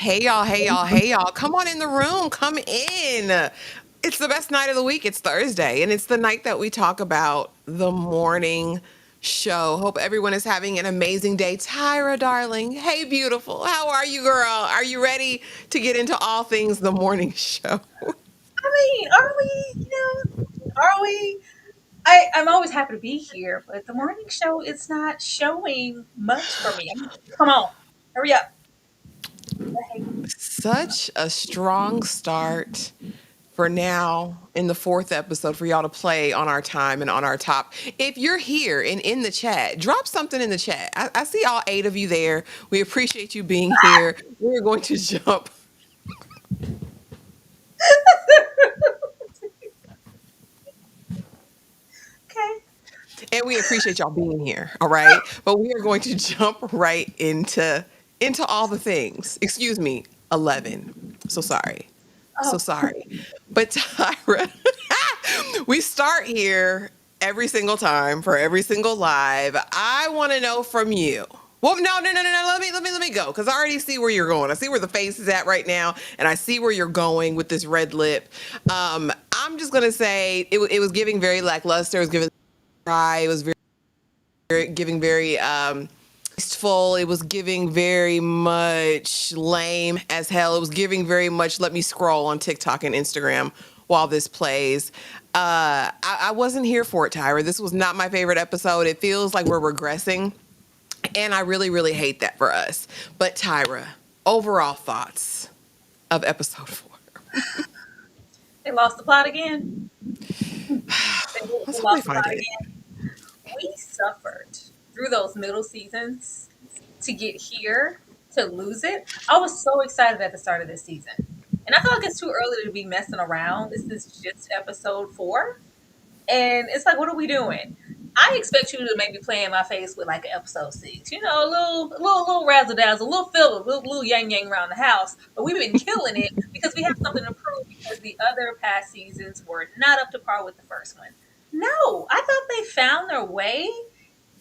Hey y'all, hey y'all, hey y'all. Come on in the room. Come in. It's the best night of the week. It's Thursday, and it's the night that we talk about the morning show. Hope everyone is having an amazing day. Tyra, darling. Hey, beautiful. How are you, girl? Are you ready to get into all things the morning show? I mean, are we? Are we? I'm always happy to be here, but the morning show is not showing much for me. I mean, come on, hurry up. Such a strong start for now in the fourth episode for y'all to play on our time and on our top. If you're here and in the chat, drop something in the chat. I see all eight of you there. We appreciate you being here. We're going to jump. Okay. And we appreciate y'all being here. All right. But we are going to jump right into all the things. Excuse me, 11. So sorry. So Oh, sorry. But Tyra, we start here every single time for every single live. I want to know from you. Well, no. Let me go because I already see where you're going. I see where the face is at right now, and I see where you're going with this red lip. I'm just gonna say it was giving very lackluster. It was giving dry. It was giving very tasteful. It was giving very much lame as hell. It was giving very much let me scroll on TikTok and Instagram while this plays. I wasn't here for it, Tyra. This was not my favorite episode. It feels like we're regressing, and I really, really hate that for us. But Tyra, overall thoughts of episode 4. they lost the plot again. They Let's hope they lost the find plot it. again. We suffered through those middle seasons to get here to lose it. I was so excited at the start of this season, and I feel like it's too early to be messing around. This is just episode 4. And it's like, what are we doing? I expect you to maybe play in my face with like an episode 6, a little razzle dazzle, a little filler, little yang yang around the house. But we've been killing it because we have something to prove because the other past seasons were not up to par with the first one. No, I thought they found their way.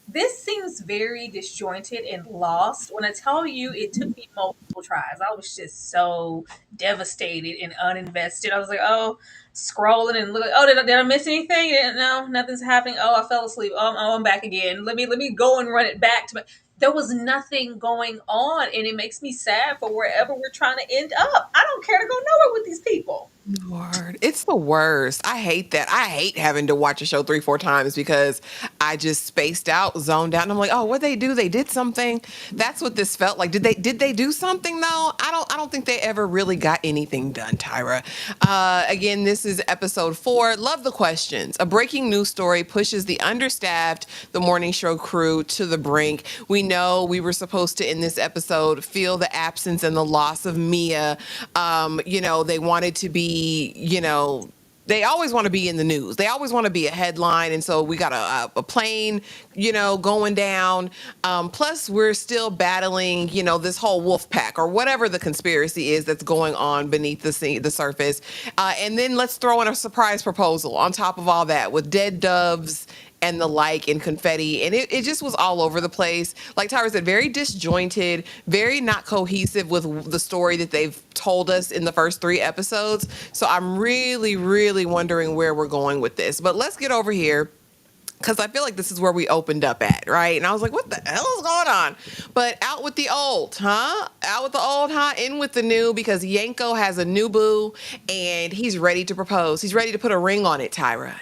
This seems very disjointed and lost. When I tell you it took me multiple tries, I was just so devastated and uninvested. I was like, oh, scrolling and looking. Oh, did I miss anything? No, nothing's happening. Oh, I fell asleep. I'm back again. Let me go and run it back to my. There was nothing going on, and it makes me sad for wherever we're trying to end up. I don't care to go nowhere with these people. Lord, it's the worst. I hate that. I hate having to watch a show 3, 4 times because I just spaced out, zoned out, and I'm like, oh, what they do? They did something. That's what this felt like. Did they do something though? I don't think they ever really got anything done, Tyra. Again, this is episode 4. Love the questions. A breaking news story pushes the understaffed the morning show crew to the brink. We know we were supposed to in this episode feel the absence and the loss of Mia. They wanted to be, they always want to be in the news. They always want to be a headline. And so we got a plane, going down. Plus, we're still battling, this whole wolf pack or whatever the conspiracy is that's going on beneath the surface. And then let's throw in a surprise proposal on top of all that with dead doves and the like and confetti. And it just was all over the place. Like Tyra said, very disjointed, very not cohesive with the story that they've told us in the first 3 episodes. So I'm really, really wondering where we're going with this. But let's get over here because I feel like this is where we opened up at, right? And I was like, what the hell is going on? But out with the old, huh? Out with the old, huh? In with the new because Yanko has a new boo and he's ready to propose. He's ready to put a ring on it, Tyra.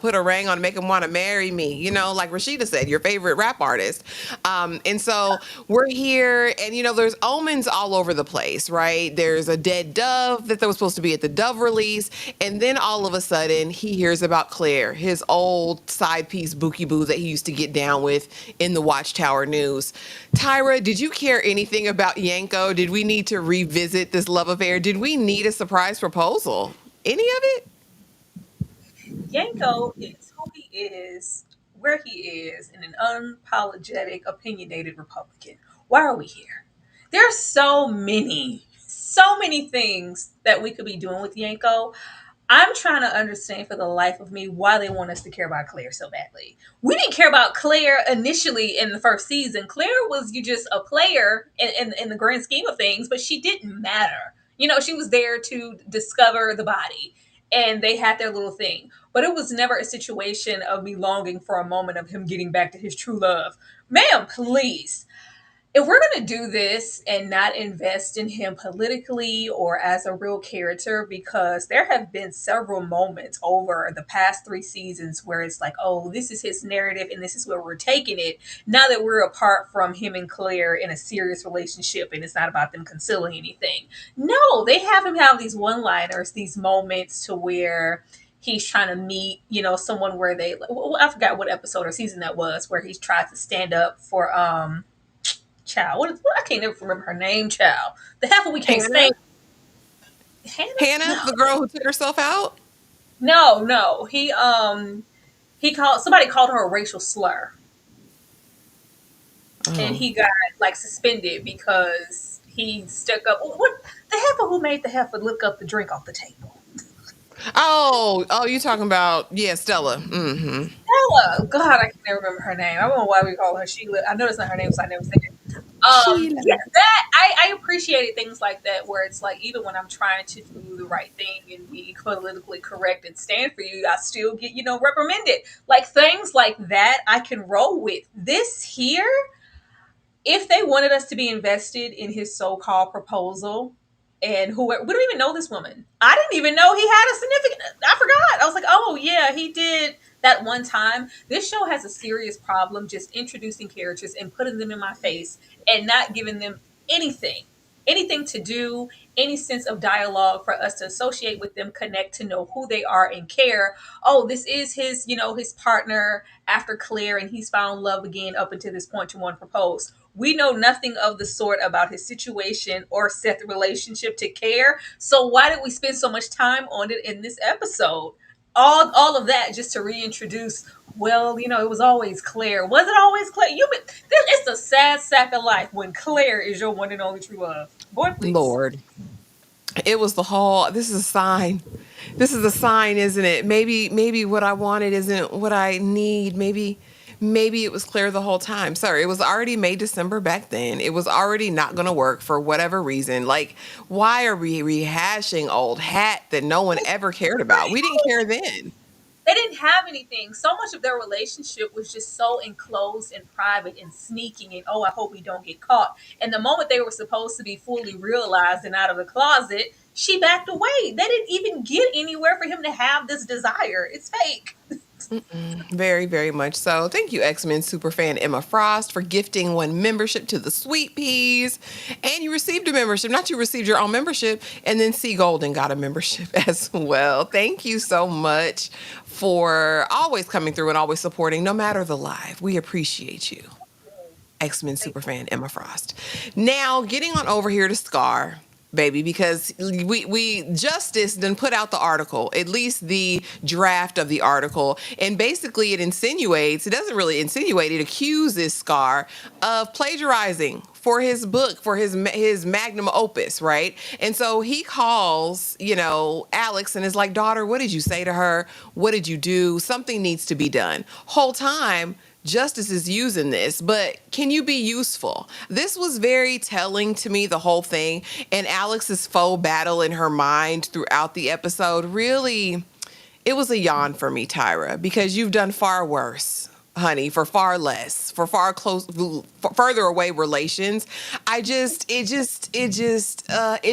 Put a ring on, make him want to marry me, like Rashida said, your favorite rap artist. And so we're here and, there's omens all over the place, right? There's a dead dove that was supposed to be at the dove release. And then all of a sudden he hears about Claire, his old side piece Bookie Boo that he used to get down with in the Watchtower News. Tyra, did you care anything about Yanko? Did we need to revisit this love affair? Did we need a surprise proposal? Any of it? Yanko is who he is, where he is, and an unapologetic, opinionated Republican. Why are we here? There's so many things that we could be doing with Yanko. I'm trying to understand for the life of me why they want us to care about Claire so badly. We didn't care about Claire initially in the first season. Claire was you just a player in the grand scheme of things, but she didn't matter. You know, she was there to discover the body, and they had their little thing. But it was never a situation of me longing for a moment of him getting back to his true love. Ma'am, please, if we're going to do this and not invest in him politically or as a real character, because there have been several moments over the past 3 seasons where it's like, oh, this is his narrative and this is where we're taking it. Now that we're apart from him and Claire in a serious relationship and it's not about them concealing anything. No, they have him have these one liners, these moments to where he's trying to meet, someone where they, well, I forgot what episode or season that was, where he's tried to stand up for, child. I can't never remember her name, child. The half of we can't Hannah, stand Hannah. Hannah, No, the girl who took herself out. no, no. He called somebody called her a racial slur, and Oh, he got like suspended because he stuck up. What the heifer who made the heifer look up the drink off the table? oh, you talking about, yeah, Stella. Mm-hmm. Ella. God, I can never remember her name. I don't know why we call her Sheila. I know it's not her name, so I never said it. Sheila. Yeah, that I appreciated things like that where it's like even when I'm trying to do the right thing and be politically correct and stand for you, I still get reprimanded. Like things like that, I can roll with. This here, if they wanted us to be invested in his so-called proposal, and who we don't even know this woman. I didn't even know he had a significant. I forgot. I was like, oh yeah, he did that one time. This show has a serious problem just introducing characters and putting them in my face and not giving them anything, anything to do, any sense of dialogue for us to associate with them, connect, to know who they are and care. Oh, this is his, his partner after Claire, and he's found love again up until this point to want to propose. We know nothing of the sort about his situation or set the relationship to care. So why did we spend so much time on it in this episode? All of that just to reintroduce. Well, it was always Claire. Was it always Claire? It's a sad sack of life when Claire is your one and only true love. Boy, please. Lord. It was the whole, this is a sign. This is a sign, isn't it? Maybe what I wanted isn't what I need. Maybe it was clear the whole time. Sorry, it was already May, December back then. It was already not going to work for whatever reason. Like, why are we rehashing old hat that no one ever cared about? We didn't care then. They didn't have anything. So much of their relationship was just so enclosed and private and sneaking and oh, I hope we don't get caught. And the moment they were supposed to be fully realized and out of the closet, she backed away. They didn't even get anywhere for him to have this desire. It's fake. Very, very much so. Thank you, X Men superfan Emma Frost, for gifting one membership to the Sweet Peas. And you received a membership. Not you received your own membership. And then C Golden got a membership as well. Thank you so much for always coming through and always supporting, no matter the live. We appreciate you. X-Men superfan Emma Frost. Now, getting on over here to Scar, baby, because we Justice then put out the article, at least the draft of the article, and basically it insinuates, it doesn't really insinuate, it accuses Scar of plagiarizing for his book, for his magnum opus, right? And so he calls, Alex and is like, daughter, what did you say to her? What did you do? Something needs to be done. Whole time Justice is using this, but can you be useful? This was very telling to me, the whole thing. And Alex's faux battle in her mind throughout the episode really, it was a yawn for me, Tyra, because you've done far worse, honey, for far less, for further away relations. It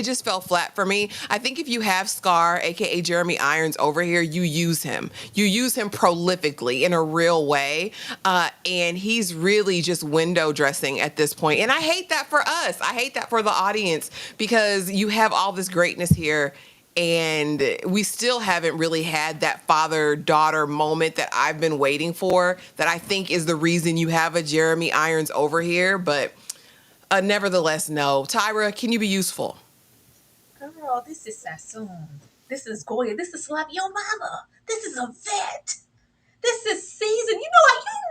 just fell flat for me. I think if you have Scar, aka Jeremy Irons, over here, you use him. You use him prolifically in a real way, and he's really just window dressing at this point. And I hate that for us. I hate that for the audience because you have all this greatness here and we still haven't really had that father-daughter moment that I've been waiting for, that I think is the reason you have a Jeremy Irons over here. But nevertheless, no. Tyra, can you be useful? Girl, this is Sassoon. This is Goya. This is Slap Your Mama. This is a vet. This is season. You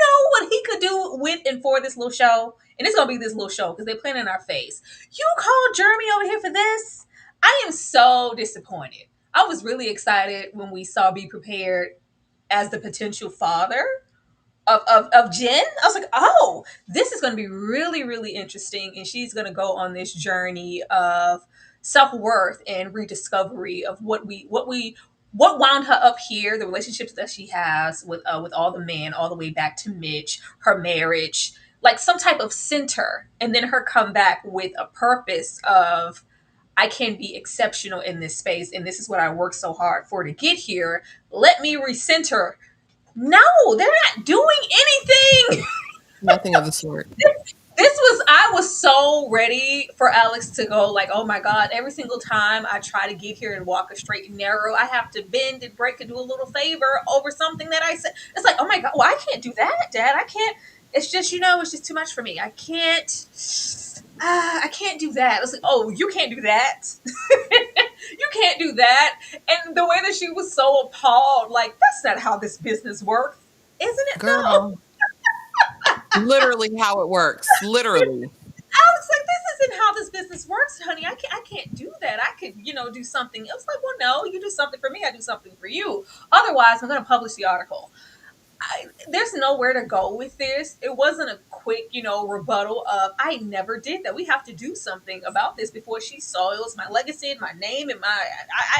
know what he could do with and for this little show? And it's gonna be this little show because they're playing in our face. You called Jeremy over here for this? I am so disappointed. I was really excited when we saw Be Prepared as the potential father of Jen. I was like, oh, this is going to be really, really interesting. And she's going to go on this journey of self worth and rediscovery of what wound her up here, the relationships that she has with all the men, all the way back to Mitch, her marriage, like some type of center, and then her come back with a purpose of I can be exceptional in this space, and this is what I worked so hard for to get here. Let me recenter. No, they're not doing anything. Nothing of the sort. I was so ready for Alex to go, like, oh my God, every single time I try to get here and walk a straight and narrow, I have to bend and break and do a little favor over something that I said. It's like, oh my God, well, I can't do that, Dad. I can't. It's just, it's just too much for me. I can't do that. It's like, oh, you can't do that. You can't do that. And the way that she was so appalled, like, that's not how this business works, isn't it though? Girl, literally how it works. Literally. I was like, this isn't how this business works, honey. I can't do that. I could, do something else. Like, well, no, you do something for me, I do something for you. Otherwise, I'm going to publish the article. There's nowhere to go with this. It wasn't a quick, rebuttal of I never did that. We have to do something about this before she soils my legacy and my name and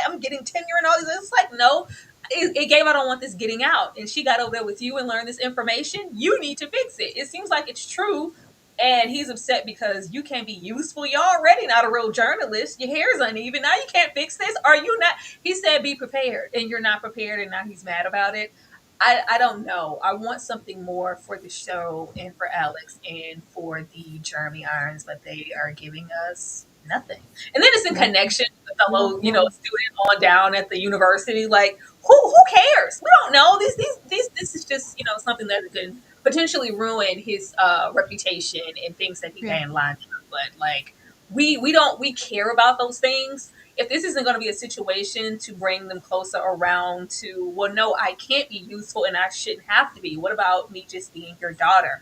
I'm getting tenure and all these. It's like, no, it gave I don't want this getting out. And she got over there with you and learned this information. You need to fix it. It seems like it's true. And he's upset because you can't be useful. You're already not a real journalist. Your hair's uneven. Now you can't fix this. Are you not? He said, be prepared. And you're not prepared. And now he's mad about it. I don't know. I want something more for the show and for Alex and for the Jeremy Irons, but they are giving us nothing. And then it's in connection with the fellow, student on down at the university. Like, who cares? We don't know. This is just, something that can potentially ruin his reputation and things that he Yeah. can line up. But like, we care about those things. If this isn't going to be a situation to bring them closer around to, well, no, I can't be useful and I shouldn't have to be. What about me just being your daughter?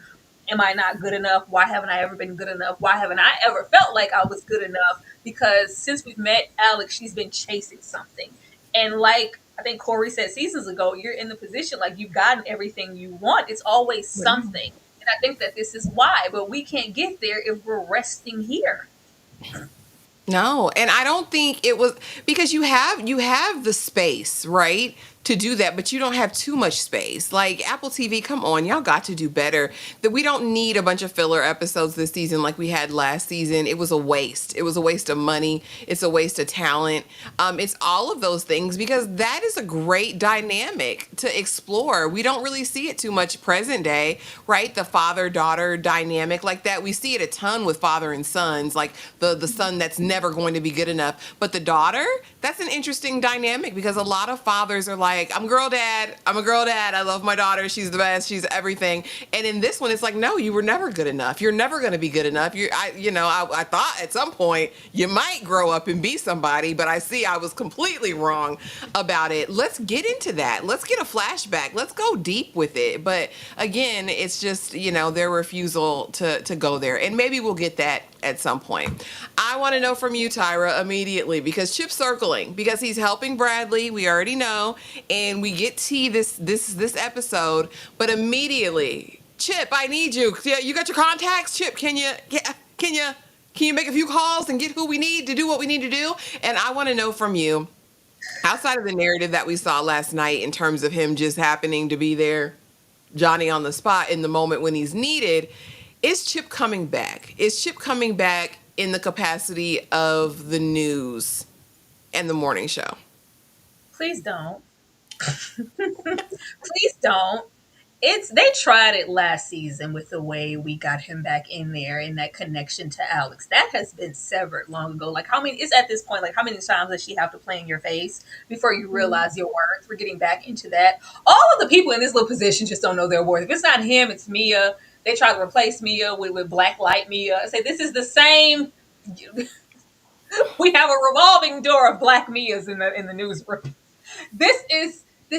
Am I not good enough? Why haven't I ever been good enough? Why haven't I ever felt like I was good enough? Because since we've met Alex, she's been chasing something. And like I think Cory said seasons ago, you're in the position like you've gotten everything you want. It's always something. And I think that this is why, but we can't get there if we're resting here. No, and I don't think it was because you have the space, right? To do that, but you don't have too much space. Like Apple TV, come on, y'all got to do better. That we don't need a bunch of filler episodes this season like we had last season. It was a waste. It was a waste of money. It's a waste of talent. It's all of those things because that is a great dynamic to explore. We don't really see it too much present day, right? The father daughter dynamic like that. We see it a ton with father and sons, like the son that's never going to be good enough, but the daughter, that's an interesting dynamic because a lot of fathers are like, I'm girl dad. I'm a girl dad. I love my daughter. She's the best. She's everything. And in this one, it's like, no, you were never good enough. You're never going to be good enough. I thought at some point you might grow up and be somebody, but I see I was completely wrong about it. Let's get into that. Let's get a flashback. Let's go deep with it. But again, it's just, their refusal to go there. And maybe we'll get that at some point. I want to know from you, Tyra, immediately because Chip's circling because he's helping Bradley. We already know, and we get tea this episode. But immediately, Chip, I need you. Yeah, you got your contacts, Chip. Can you make a few calls and get who we need to do what we need to do? And I want to know from you, outside of the narrative that we saw last night in terms of him just happening to be there, Johnny on the spot in the moment when he's needed. Is Chip coming back? Is Chip coming back in the capacity of the news and the morning show? Please don't. Please don't. They tried it last season with the way we got him back in there and that connection to Alex. That has been severed long ago. Like how many it's at this point, like how many times does she have to play in your face before you realize your worth? We're getting back into that. All of the people in this little position just don't know their worth. If it's not him, it's Mia. They try to replace Mia with black light Mia. I say this is the same. We have a revolving door of black Mias in the newsroom. This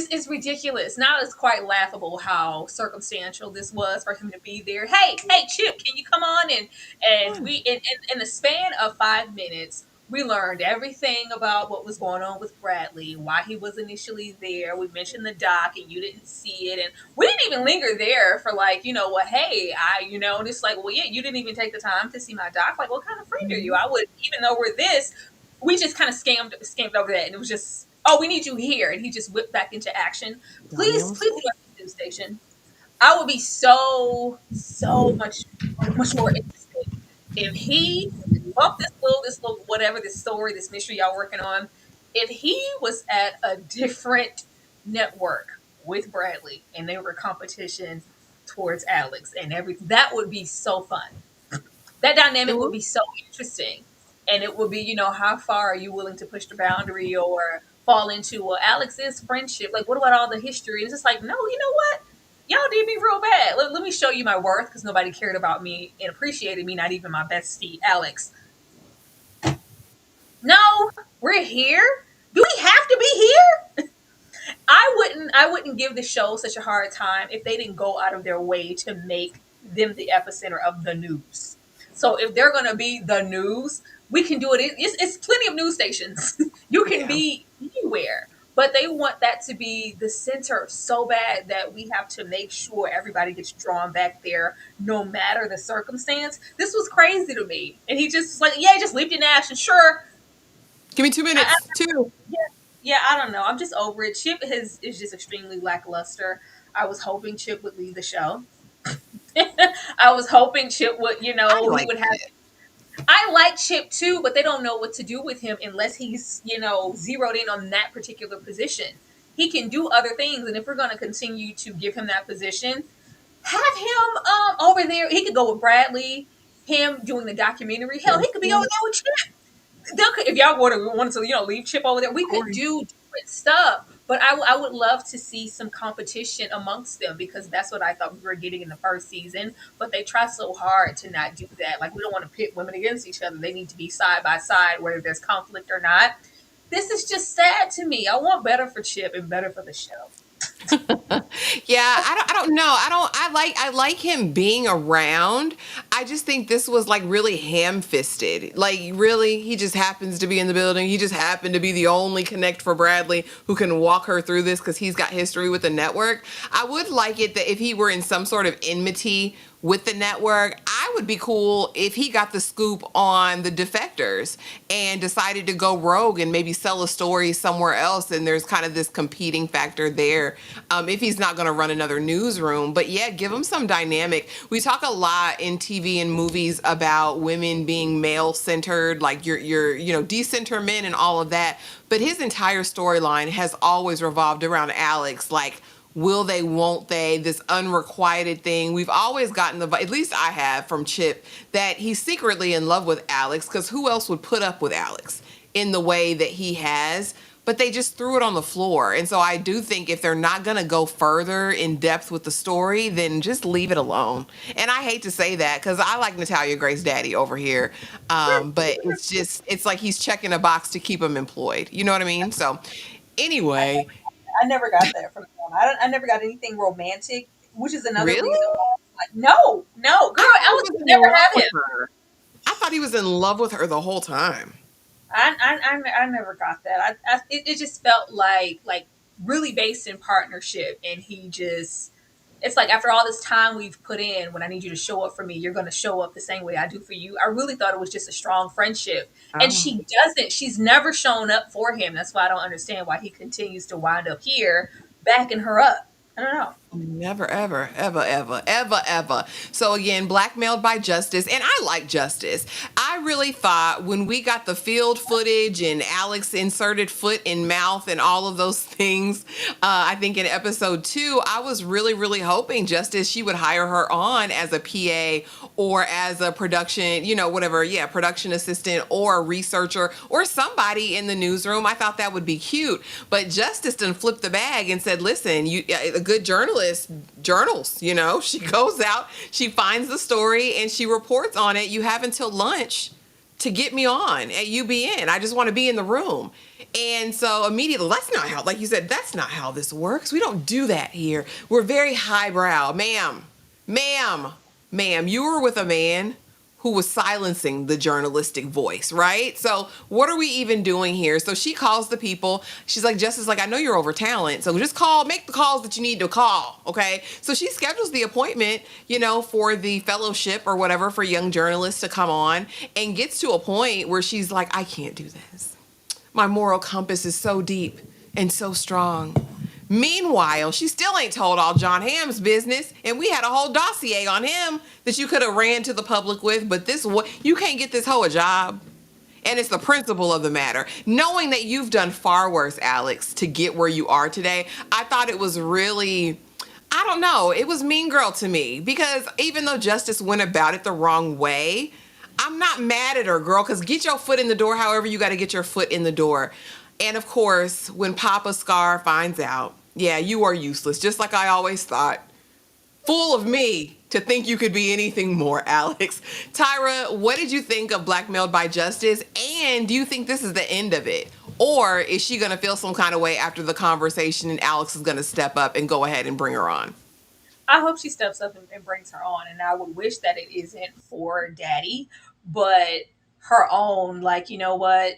is ridiculous. Now it's quite laughable how circumstantial this was for him to be there. Hey, Chip, can you come on and we in the span of 5 minutes, We learned everything about what was going on with Bradley, why he was initially there. We mentioned the doc and you didn't see it. And we didn't even linger there for like, well, hey, and it's like, well, yeah, you didn't even take the time to see my doc. Like, what kind of friend are you? Mhm. I would, even though we're this, we just kind of scammed over that. And it was just, oh, we need you here. And he just whipped back into action. Please, Dumbass. please do a news station. I would be so much more interested if he love this little whatever this story, this mystery y'all working on. If he was at a different network with Bradley and they were competition towards Alex and everything, that would be so fun. That It dynamic would would. be so interesting. And it would be, how far are you willing to push the boundary or fall into, well, Alex's friendship? Like, what about all the history? It's just like, no, you know what? Y'all did me real bad. Let me show you my worth because nobody cared about me and appreciated me, not even my bestie, Alex. No, we're here. Do we have to be here? I wouldn't give the show such a hard time if they didn't go out of their way to make them the epicenter of the news. So if they're gonna be the news, we can do it. It's plenty of news stations. You can Yeah. be anywhere, but they want that to be the center so bad that we have to make sure everybody gets drawn back there, no matter the circumstance. This was crazy to me, and he just was like, yeah, just leaped in action. Sure, Give me 2 minutes. Two. yeah, yeah, I don't know. I'm just over it. Chip is just extremely lackluster. I was hoping Chip would leave the show. I was hoping Chip would, I he like would have. it. I like Chip too, but they don't know what to do with him unless he's, zeroed in on that particular position. He can do other things, and if we're going to continue to give him that position, have him over there. He could go with Bradley, him doing the documentary. Hell, he could be over Justin, there with Chip. If y'all wanted to, leave Chip over there, we could Cory. do different stuff. But I would love to see some competition amongst them because that's what I thought we were getting in the first season. But they try so hard to not do that. Like we don't want to pit women against each other. They need to be side by side, whether there's conflict or not. This is just sad to me. I want better for Chip and better for the show. Yeah, I don't know. I like him being around. I just think this was like really ham-fisted. Like really, he just happens to be in the building. He just happened to be the only connect for Bradley who can walk her through this because he's got history with the network. I would like it that if he were in some sort of enmity with the network, I would be cool if he got the scoop on the defectors and decided to go rogue and maybe sell a story somewhere else. And there's kind of this competing factor there. If he's not going to run another newsroom, but yeah, give him some dynamic. We talk a lot in TV and movies about women being male centered, like decenter men and all of that. But his entire storyline has always revolved around Alex, like will they, won't they, this unrequited thing. We've always gotten at least I have from Chip, that he's secretly in love with Alex because who else would put up with Alex in the way that he has? But they just threw it on the floor. And so I do think if they're not going to go further in depth with the story, then just leave it alone. And I hate to say that because I like Natalia Grace Daddy over here. But it's like he's checking a box to keep him employed. You know what I mean? So anyway, I never got that from him. I never got anything romantic, which is another really? reason why I'm like, no, no, girl, I thought he Alex was would in never love have with him. her. I thought he was in love with her the whole time. I never got that. It just felt like really based in partnership, and he just. It's like after all this time we've put in, when I need you to show up for me, you're going to show up the same way I do for you. I really thought it was just a strong friendship. And Oh. she doesn't, she's never shown up for him. That's why I don't understand why he continues to wind up here backing her up. I don't know. Never, ever, ever, ever, ever, ever. So again, blackmailed by Justice, and I like Justice. I really thought when we got the field footage and Alex inserted foot in mouth and all of those things, I think in episode 2, I was really, really hoping Justice, she would hire her on as a PA or as a production, whatever, yeah, production assistant or a researcher or somebody in the newsroom. I thought that would be cute, but Justice done flipped the bag and said, "Listen, a good journalist journals, she goes out, she finds the story and she reports on it. You have until lunch to get me on at UBN. I just want to be in the room." And so immediately, that's not how, like you said, that's not how this works. We don't do that here. We're very highbrow. Ma'am, you were with a man who was silencing the journalistic voice, right? So what are we even doing here? So she calls the people. She's like, Justice, like, I know you're over talent, so just make the calls that you need to call, okay? So she schedules the appointment, for the fellowship or whatever for young journalists to come on, and gets to a point where she's like, I can't do this. My moral compass is so deep and so strong. Meanwhile, she still ain't told all John Hamm's business, and we had a whole dossier on him that you could have ran to the public with, but you can't get this hoe a job. And it's the principle of the matter. Knowing that you've done far worse, Alex, to get where you are today, I thought it was really, I don't know, it was mean girl to me, because even though Justice went about it the wrong way, I'm not mad at her, girl, because get your foot in the door however you got to get your foot in the door. And of course, when Papa Scar finds out, yeah, you are useless, just like I always thought. Fool of me to think you could be anything more, Alex. Tyra, what did you think of Blackmailed by Justice? And do you think this is the end of it? Or is she going to feel some kind of way after the conversation and Alex is going to step up and go ahead and bring her on? I hope she steps up and brings her on. And I would wish that it isn't for Daddy, but her own, like, you know what?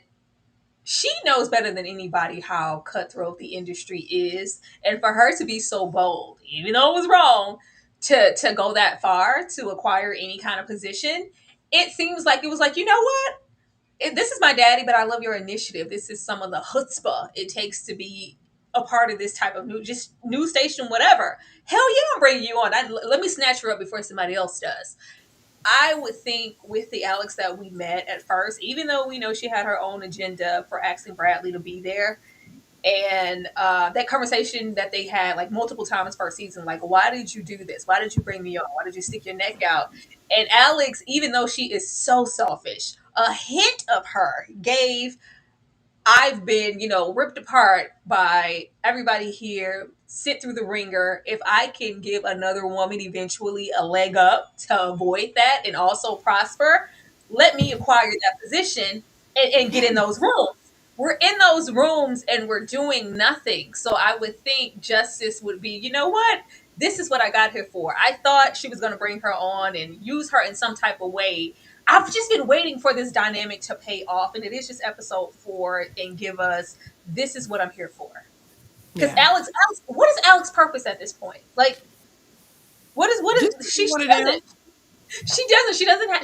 She knows better than anybody how cutthroat the industry is. And for her to be so bold, even though it was wrong, to go that far to acquire any kind of position, it seems like it was like, you know what? This is my daddy, but I love your initiative. This is some of the chutzpah it takes to be a part of this type of news station, whatever. Hell yeah, I'm bringing you on. Let me snatch her up before somebody else does. I would think with the Alex that we met at first, even though we know she had her own agenda for asking Bradley to be there, and that conversation that they had like multiple times first season, like, why did you do this? Why did you bring me on? Why did you stick your neck out? And Alex, even though she is so selfish, a hint of her gave, I've been, ripped apart by everybody here, sit through the ringer. If I can give another woman eventually a leg up to avoid that and also prosper, let me acquire that position and get in those rooms. We're in those rooms and we're doing nothing. So I would think Justice would be, you know what? This is what I got here for. I thought she was going to bring her on and use her in some type of way. I've just been waiting for this dynamic to pay off, and it is just episode 4 and give us, this is what I'm here for. Because Yeah. Alex, what is Alex's purpose at this point? Like, what Just is what you she want to do. doesn't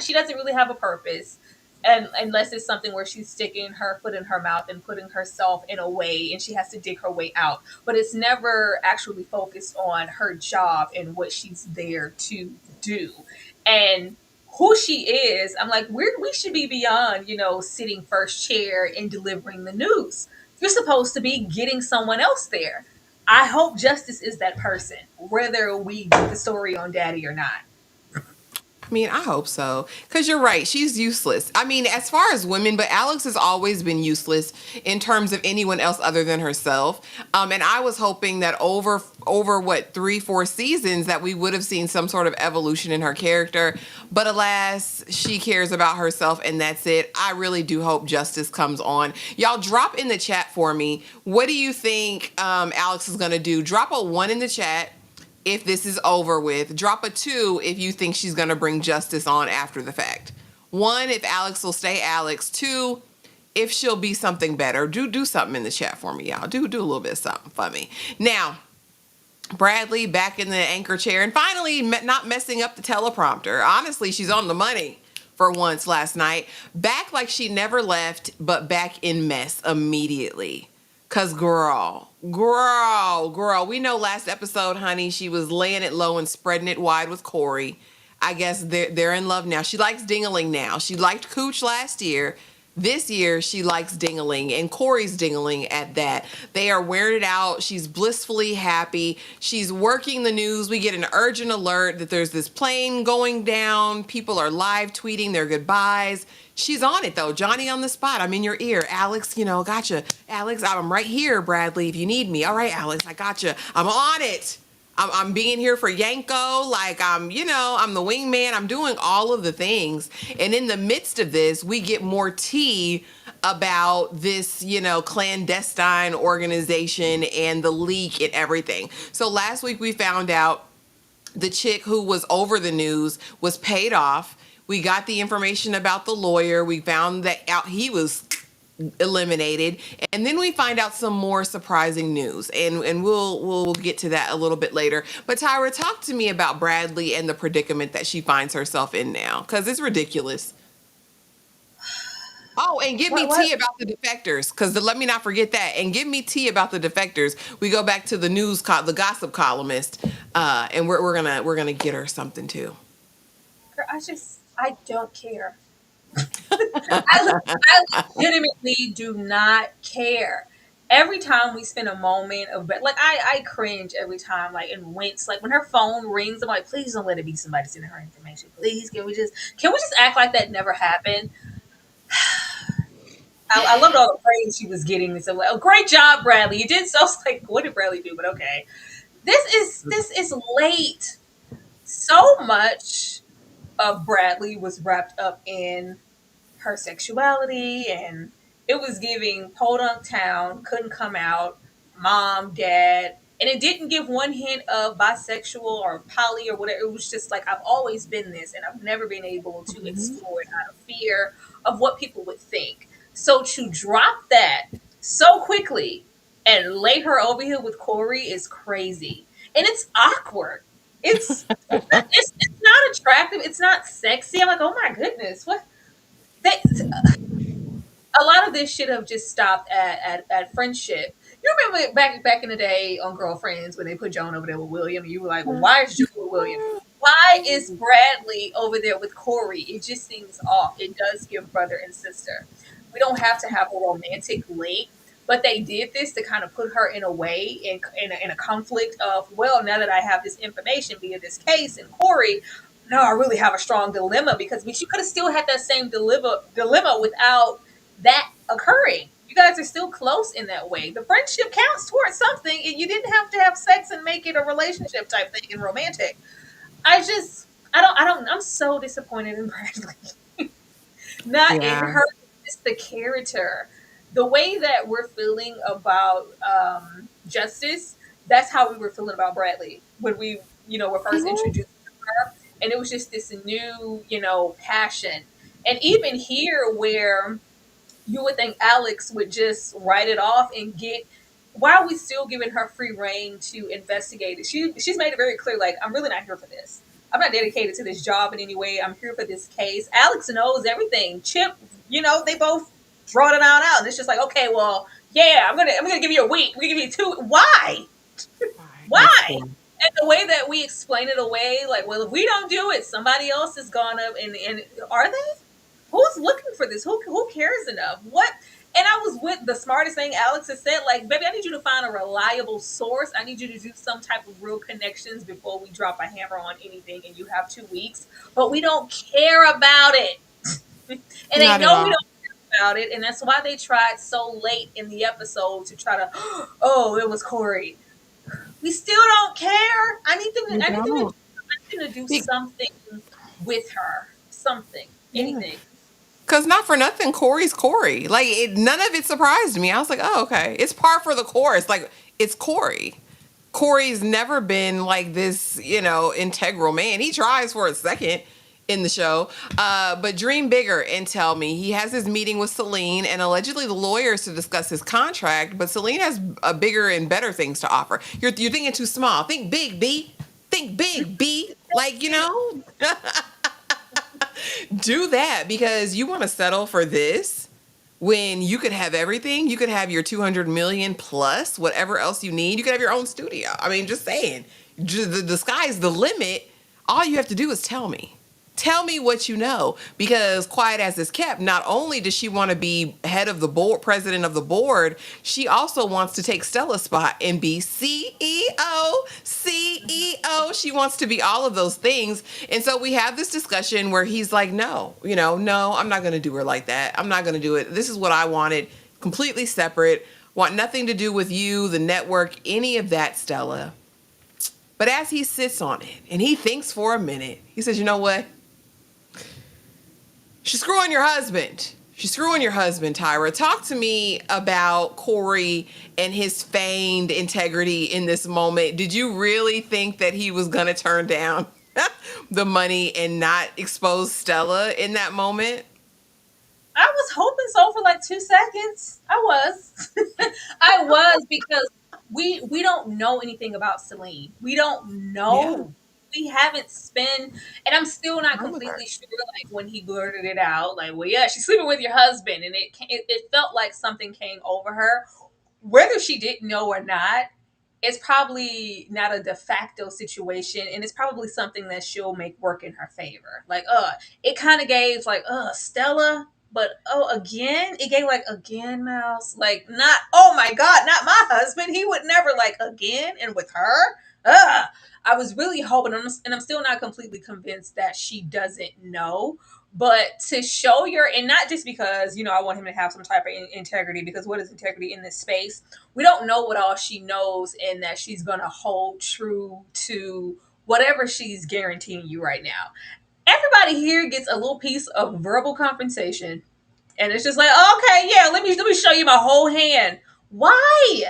she doesn't really have a purpose, and unless it's something where she's sticking her foot in her mouth and putting herself in a way and she has to dig her way out, but it's never actually focused on her job and what she's there to do. And who she is, I'm like, we should be beyond, sitting first chair and delivering the news. You're supposed to be getting someone else there. I hope Justice is that person, whether we do the story on Daddy or not. I mean, I hope so. Because you're right. She's useless. I mean, as far as women, but Alex has always been useless in terms of anyone else other than herself. And I was hoping that over what, 3-4 seasons, that we would have seen some sort of evolution in her character. But alas, she cares about herself and that's it. I really do hope Justice comes on. Y'all drop in the chat for me. What do you think Alex is going to do? Drop a 1 in the chat if this is over with. Drop a 2 if you think she's going to bring Justice on after the fact. 1, if Alex will stay Alex. 2, if she'll be something better. Do something in the chat for me, y'all. Do a little bit of something for me. Now, Bradley back in the anchor chair and finally not messing up the teleprompter. Honestly, she's on the money for once last night. Back like she never left, but back in mess immediately. Cause girl, we know last episode, honey, she was laying it low and spreading it wide with Cory. I guess they're in love now. She likes dingling now. She liked Cooch last year. This year, she likes dingling, and Cory's dingling at that. They are wearing it out. She's blissfully happy. She's working the news. We get an urgent alert that there's this plane going down. People are live tweeting their goodbyes. She's on it, though. Johnny on the spot. I'm in your ear. Alex, gotcha. Alex, I'm right here, Bradley, if you need me. All right, Alex, I gotcha. I'm on it. I'm being here for Yanko. Like, I'm the wingman. I'm doing all of the things. And in the midst of this, we get more tea about this, clandestine organization and the leak and everything. So last week we found out the chick who was over the news was paid off. We got the information about the lawyer. We found that out he was eliminated, and then we find out some more surprising news, and we'll get to that a little bit later. But Tyra, talk to me about Bradley and the predicament that she finds herself in now, because it's ridiculous. Oh, and give me What? tea about the defectors, because let me not forget that. And give me tea about the defectors. We go back to the the gossip columnist, and we're gonna get her something too. I don't care. I legitimately do not care. Every time we spend a moment of like I cringe every time, like, and wince, like when her phone rings. I'm like, please don't let it be somebody sending her information. Please, can we just act like that never happened? I loved all the praise she was getting and stuff. Like, oh, great job, Bradley. You did so. It's like, what did Bradley do? But okay, this is late. So much of Bradley was wrapped up in her sexuality, and it was giving podunk town, couldn't come out, mom, dad, and it didn't give one hint of bisexual or poly or whatever. It was just like, I've always been this, and I've never been able to Mhm. explore it out of fear of what people would think. So to drop that so quickly and lay her over here with Cory is crazy, and it's awkward. It's not attractive. It's not sexy. I'm like, oh my goodness, what? They, a lot of this should have just stopped at friendship. You remember back in the day on Girlfriends when they put Joan over there with William, and you were like, well, why is Joan with William? Why is Bradley over there with Cory? It just seems off. It does give brother and sister. We don't have to have a romantic link, but they did this to kind of put her in a way in a conflict of, well, now that I have this information via this case and Cory, no, I really have a strong dilemma, because she could have still had that same dilemma without that occurring. You guys are still close in that way. The friendship counts towards something, and you didn't have to have sex and make it a relationship type thing and romantic. I don't. I'm so disappointed in Bradley. Not in Yeah. her, it's the character. The way that we're feeling about Justice, that's how we were feeling about Bradley when we were first Mhm. introduced to her. And it was just this new passion. And even here, where you would think Alex would just write it off and get. Why are we still giving her free reign to investigate it? She's made it very clear, like, I'm really not here for this. I'm not dedicated to this job in any way. I'm here for this case. Alex knows everything. Chip, they both brought it on out. And it's just like, okay, well, yeah, I'm gonna give you a week. We give you two. Why? That's Why? cool. And the way that we explain it away, like, well, if we don't do it, somebody else is gonna. And are they? Who's looking for this? Who cares enough? What? And I was with the smartest thing Alex has said, like, baby, I need you to find a reliable source. I need you to do some type of real connections before we drop a hammer on anything, and you have 2 weeks. But we don't care about it. And they Not at know we all. don't care about it, and that's why they tried so late in the episode to try to, oh, it was Cory. We still don't care. I need them We to, I need them to, don't. I need them to do Be- something with her. Something. Yeah. Anything. Cause not for nothing, Corey's Corey. Like none of it surprised me. I was like, oh, okay. It's par for the course. Like it's Corey. Corey's never been like this, integral man. He tries for a second in the show, but dream bigger and tell me. He has his meeting with Celine and allegedly the lawyers to discuss his contract. But Celine has a bigger and better things to offer. You're thinking too small. Think big, B. Think big, B. Like do that because you want to settle for this when you could have everything. You could have your 200 million plus whatever else you need. You could have your own studio. I mean, just saying, the sky's the limit. All you have to do is tell me what you know, because quiet as is kept, not only does she want to be head of the board, president of the board, she also wants to take Stella's spot and be CEO. She wants to be all of those things. And so we have this discussion where he's like, no, no, I'm not going to do her like that. I'm not going to do it. This is what I wanted, completely separate, want nothing to do with you, the network, any of that, Stella. But as he sits on it and he thinks for a minute, he says, you know what? She's screwing your husband. She's screwing your husband, Tyra. Talk to me about Cory and his feigned integrity in this moment. Did you really think that he was going to turn down? the money and not expose Stella in that moment. I was hoping so for like 2 seconds. I was. I was because we don't know anything about Celine. We don't Yeah, know. We haven't spent, and I'm still not I'm with her. completely sure. Like when he blurted it out, like, "Well, yeah, she's sleeping with your husband," and it felt like something came over her, whether she didn't know or not. It's probably not a de facto situation, and it's probably something that she'll make work in her favor. Like, it kind of gave like, Stella, but again, it gave like again, Mouse, like not, oh my god, not my husband. He would never like again, and with her, I was really hoping, and I'm still not completely convinced that she doesn't know. But to show your, and not just because I want him to have some type of integrity, because what is integrity in this space? We don't know what all she knows, and that she's going to hold true to whatever she's guaranteeing you right now. Everybody here gets a little piece of verbal compensation, and it's just like, okay, yeah, let me show you my whole hand. Why?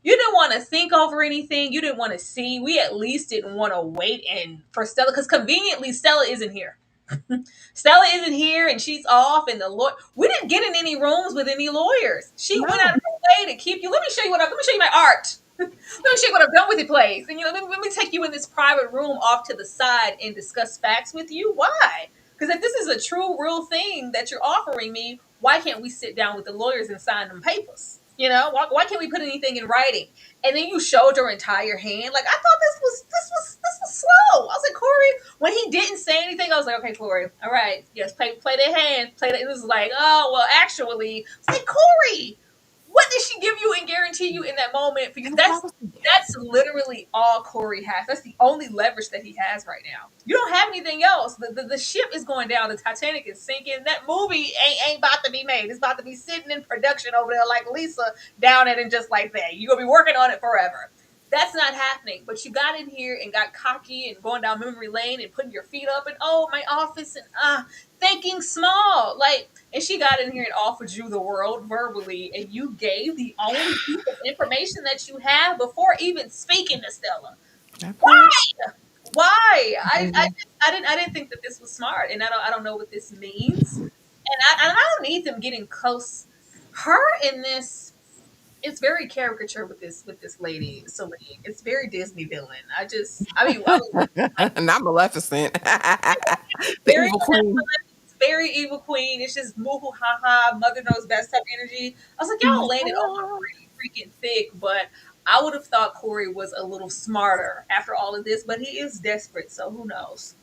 You didn't want to think over anything. You didn't want to see. We at least didn't want to wait and for Stella, because conveniently Stella isn't here. Stella isn't here, and she's off, and the lawyer. We didn't get in any rooms with any lawyers. She went out No. of her way to keep you. Let me show you what. Let me show you my art. Let me show you what I've done with the place. And let me take you in this private room off to the side and discuss facts with you. Why? Because if this is a true, real thing that you're offering me, why can't we sit down with the lawyers and sign them papers? Why can't we put anything in writing? And then you showed your entire hand. Like, I thought this was slow. I was like, Cory, when he didn't say anything, I was like, okay, Cory, all right, yes, play that hand, play that. It was like, oh well, actually, it's like, Cory, what did she give you and guarantee you in that moment? Because That's what I that's was thinking. that's literally all Cory has. That's the only leverage that he has right now. You don't have anything else. The ship is going down. The Titanic is sinking. That movie ain't about to be made. It's about to be sitting in production over there like Lisa down it, and just like that. You're gonna be working on it forever. That's not happening. But you got in here and got cocky and going down memory lane and putting your feet up and, oh, my office, and thinking small. Like, and she got in here and offered you the world verbally, and you gave the only piece of information that you have before even speaking to Stella. That part. Why? Why? Mhm. I didn't think that this was smart, and I don't know what this means, and I don't need them getting close. Her in this, it's very caricature with this lady Celine. It's very Disney villain. I mean, I was like, Not Maleficent. it's The very evil queen. it's very evil queen. It's just moo hoo ha ha, mother knows best type energy. I was like, y'all laying it on pretty freaking thick, but I would have thought Cory was a little smarter after all of this, but he is desperate, so who knows?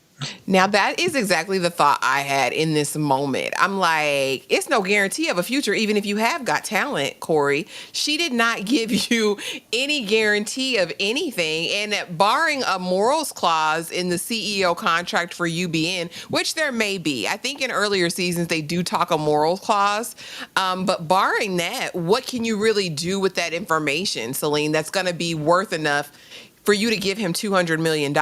Now, that is exactly the thought I had in this moment. I'm like, it's no guarantee of a future, even if you have got talent, Cory. She did not give you any guarantee of anything. And barring a morals clause in the CEO contract for UBN, which there may be, I think in earlier seasons they do talk a morals clause. But barring that, what can you really do with that information, Celine, that's going to be worth enough for you to give him $200 million?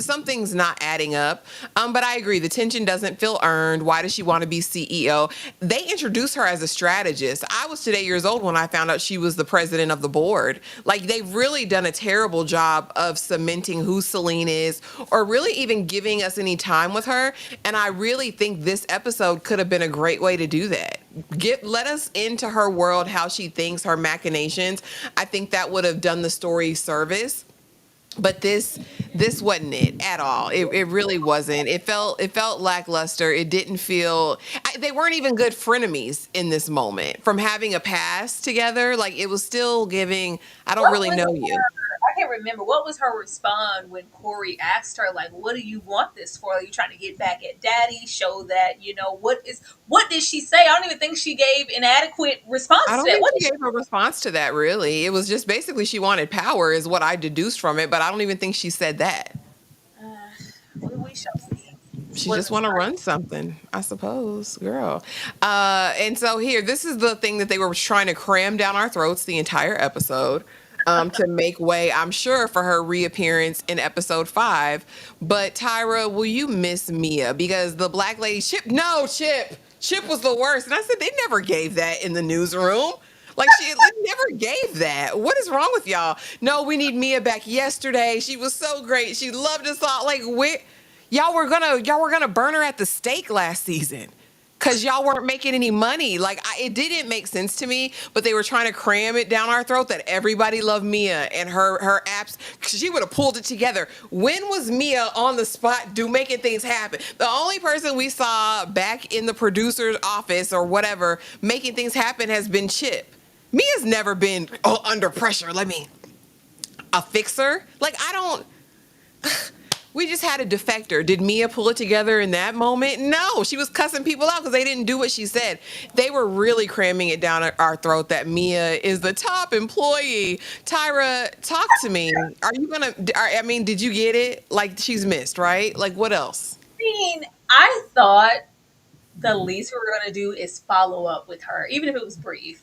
Something's not adding up. But I agree, the tension doesn't feel earned. Why does she want to be CEO? They introduced her as a strategist. I was today years old when I found out she was the president of the board. Like, they've really done a terrible job of cementing who Celine is, or really even giving us any time with her. And I really think this episode could have been a great way to do that. Let us into her world, how she thinks, her machinations. I think that would have done the story service. But this wasn't it at all. It really wasn't. It felt lackluster. It didn't feel. They weren't even good frenemies in this moment. From having a past together, like, it was still giving. I don't What really was know you. I can't remember what was her response when Cory asked her, like, what do you want this for? Are you trying to get back at daddy? Show that, what did she say? I don't even think she gave an adequate I response to don't that. think What she did she gave a response to that, really. It was just basically she wanted power, is what I deduced from it. But I don't even think she said that. we shall see. This She just wasn't want to smart. run something, I suppose, girl. And so here, this is the thing that they were trying to cram down our throats the entire episode, to make way, I'm sure, for her reappearance in episode 5. But Tyra, will you miss Mia? Because the black lady, Chip, no, Chip was the worst. And I said, they never gave that in the newsroom. Like she never gave that. What is wrong with y'all? No, we need Mia back yesterday. She was so great. She loved us all. Like y'all were gonna burn her at the stake last season because y'all weren't making any money. Like it didn't make sense to me, but they were trying to cram it down our throat that everybody loved Mia and her apps. She would have pulled it together. When was Mia on the spot making things happen? The only person we saw back in the producer's office or whatever making things happen has been Chip. Mia's never been under pressure. Let me a fixer. Like I don't. We just had a defector. Did Mia pull it together in that moment? No, she was cussing people out because they didn't do what she said. They were really cramming it down our throat that Mia is the top employee. Tyra, talk to me. Are you gonna? I mean, did you get it? Like she's missed, right? Like what else? mean, I thought the least we were going to do is follow up with her, even if it was brief.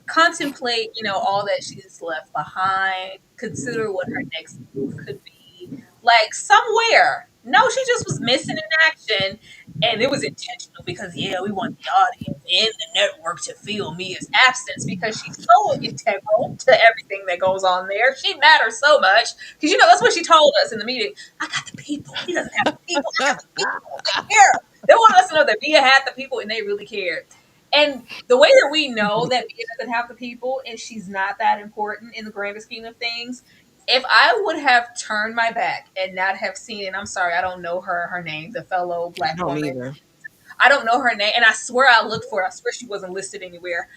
Contemplate, all that she's left behind, consider what her next move could be. Like somewhere. No, she just was missing in action. And it was intentional because, yeah, we want the audience and the network to feel Mia's absence because she's so integral to everything that goes on there. She matters so much. Because, that's what she told us in the meeting. I got the people. He doesn't have the people. I got the people. They care. They wanted us to know that Mia had the people and they really cared. And the way that we know that Mia doesn't have the people and she's not that important in the grander scheme of things, if I would have turned my back and not have seen, and I'm sorry, I don't know her name, the fellow I black don't woman. either. I don't know her name, and I swear I looked for it. I swear she wasn't listed anywhere.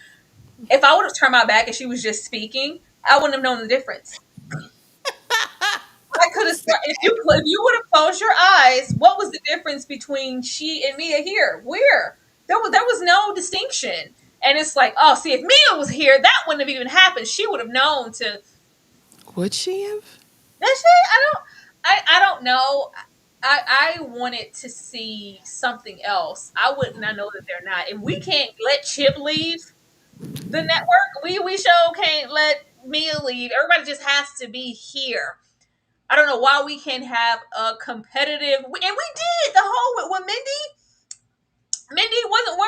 If I would have turned my back and she was just speaking, I wouldn't have known the difference. I could have if you would have closed your eyes, what was the difference between she and Mia here? Where? There was no distinction. And it's like, oh, see, if Mia was here, that wouldn't have even happened. She would have known to Would she have? that's it. I don't know. I wanted to see something else. I would not know that they're not. If we can't let Chip leave the network, we show can't let Mia leave. Everybody just has to be here. I don't know why we can't have a competitive, and we did the whole when Mindy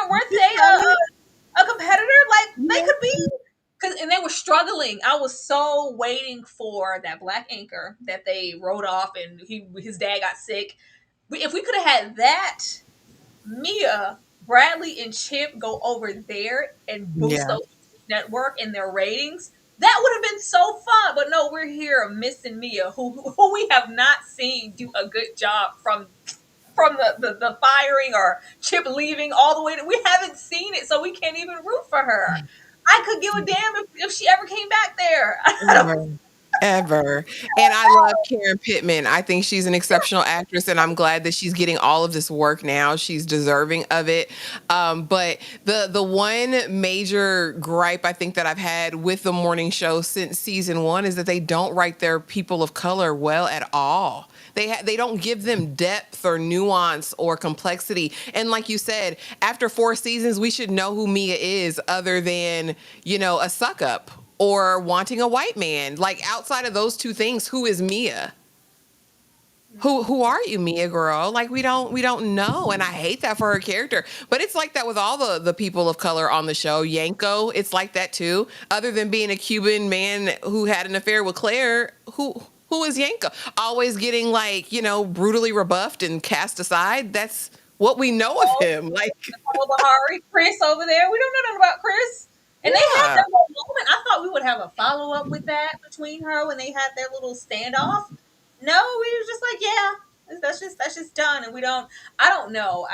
weren't they a competitor? Like they Yeah. could be, and they were struggling. I was so waiting for that black anchor that they wrote off, and his dad got sick. If we could have had that, Mia, Bradley, and Chip go over there and boost Yeah. those network and their ratings. That would have been so fun. But no, we're here missing Mia, who we have not seen do a good job from the firing or Chip leaving all the way to we haven't seen it, so we can't even root for her. I could give a damn if she ever came back there. I don't Ever. Ever. And I love Karen Pittman. I think she's an exceptional actress, and I'm glad that she's getting all of this work now. She's deserving of it. But the one major gripe I think that I've had with the morning show since season one is that they don't write their people of color well at all. They don't give them depth or nuance or complexity. And like you said, after 4 seasons, we should know who Mia is, other than a suck up or wanting a white man. Like outside of those two things, who is Mia? Who are you, Mia girl? Like we don't know, and I hate that for her character. But it's like that with all the people of color on the show. Yanko, it's like that too. Other than being a Cuban man who had an affair with Claire, who is Yanko? Always getting brutally rebuffed and cast aside. That's what we know of know. him. Like Bahari, Chris over there. We don't know nothing about Chris. And they had yeah, their whole moment. I thought we would have a follow up with that between her when they had their little standoff. No, we were just like, yeah, that's just done, and we don't. I don't know.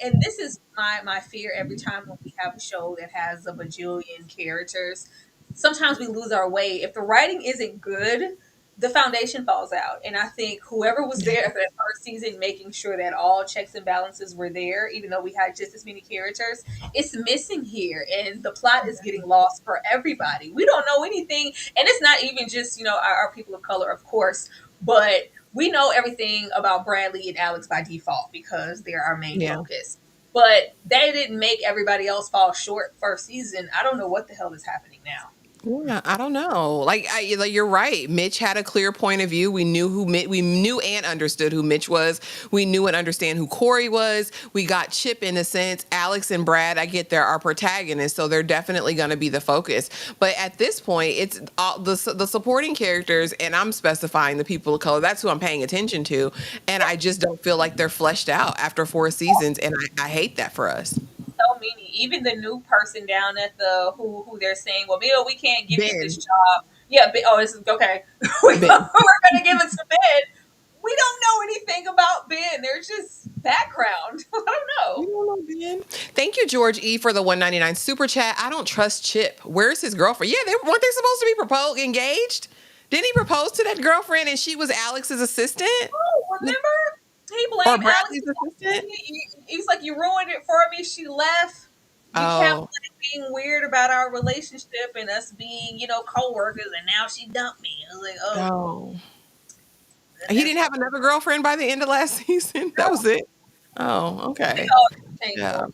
And this is my fear every time when we have a show that has a bajillion characters. Sometimes we lose our way if the writing isn't good. The foundation falls out, and I think whoever was there for that first season, making sure that all checks and balances were there, even though we had just as many characters, it's missing here, and the plot is getting lost for everybody. We don't know anything, and it's not even just our people of color, of course, but we know everything about Bradley and Alex by default because they're our main yeah. focus. But they didn't make everybody else fall short first season. I don't know what the hell is happening now. Yeah, I don't know. Like you're right. Mitch had a clear point of view. We knew we knew and understood who Mitch was. We knew and understand who Cory was. We got Chip in a sense. Alex and Brad, I get they're our protagonists, so they're definitely going to be the focus. But at this point, it's all the supporting characters, and I'm specifying the people of color. That's who I'm paying attention to, and I just don't feel like they're fleshed out after 4 seasons, and I hate that for us. So many. Even the new person down at the who they're saying, well, Bill, we can't give you this Ben, job. Yeah, oh, this is okay. We're Ben. gonna give it to Ben. We don't know anything about Ben. There's just background. I don't You know. don't know Ben. Thank you, George E, for the 199 super chat. I don't trust Chip. Where's his girlfriend? Yeah, they weren't they supposed to be proposed, engaged? Didn't he propose to that girlfriend and she was Alex's assistant Oh, remember? He or blamed Alex. Bradley's assistant? He was like, "You ruined it for me." She left. You kept Oh, like, being weird about our relationship and us being, co-workers, and now she dumped me. I was like, "Oh, oh. He that's didn't have another girlfriend by the end of last season. That was no." it. Oh, We okay. all change Yeah. for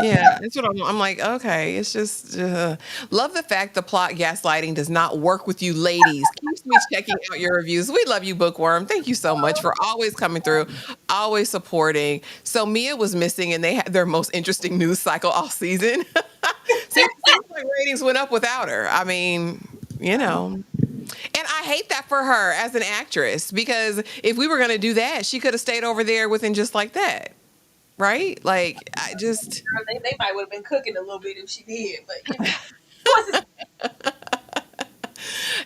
Yeah, that's what I'm like, okay, it's just love the fact the plot gaslighting does not work with you ladies. Keeps me checking out your reviews. We love you, Bookworm. Thank you so much for always coming through, always supporting. So Mia was missing and they had their most interesting news cycle all season. Seems like ratings went up without her. I mean, you know. And I hate that for her as an actress because if we were going to do that, she could have stayed over there within just like that. Right? Like, I just. they might would have been cooking a little bit if she did, but choices.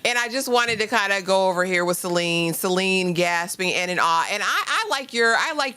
And I just wanted to kind of go over here with Celine. Celine gasping and in awe. And I like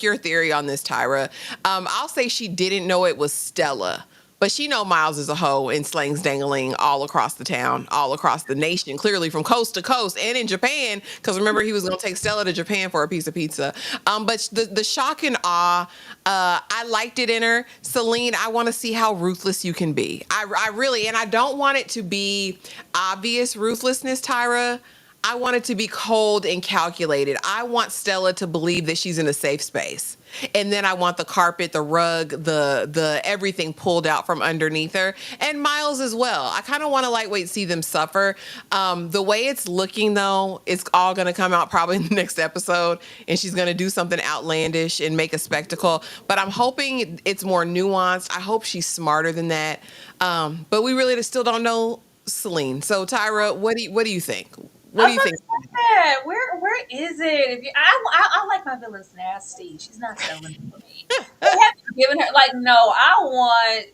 your theory on this, Tyra. I'll say she didn't know it was Stella. But she know Miles is a hoe and slangs dangling all across the town, all across the nation, clearly from coast to coast and in Japan. Because remember, he was going to take Stella to Japan for a piece of pizza. But the shock and awe, I liked it in her. Celine, I want to see how ruthless you can be. I really, and I don't want it to be obvious ruthlessness, Tyra. I want it to be cold and calculated. I want Stella to believe that she's in a safe space. And then I want the carpet, the rug, the everything pulled out from underneath her. And Miles as well. I kind of want to lightweight see them suffer. The way it's looking though, it's all gonna come out probably in the next episode, and she's gonna do something outlandish and make a spectacle. But I'm hoping it's more nuanced. I hope she's smarter than that. But we really still don't know Celine. So Tyra, what do you think? What I do was you about think? to say that. Where is it? If you, I like my villains nasty. She's not selling it for me. They haven't given her like no. I want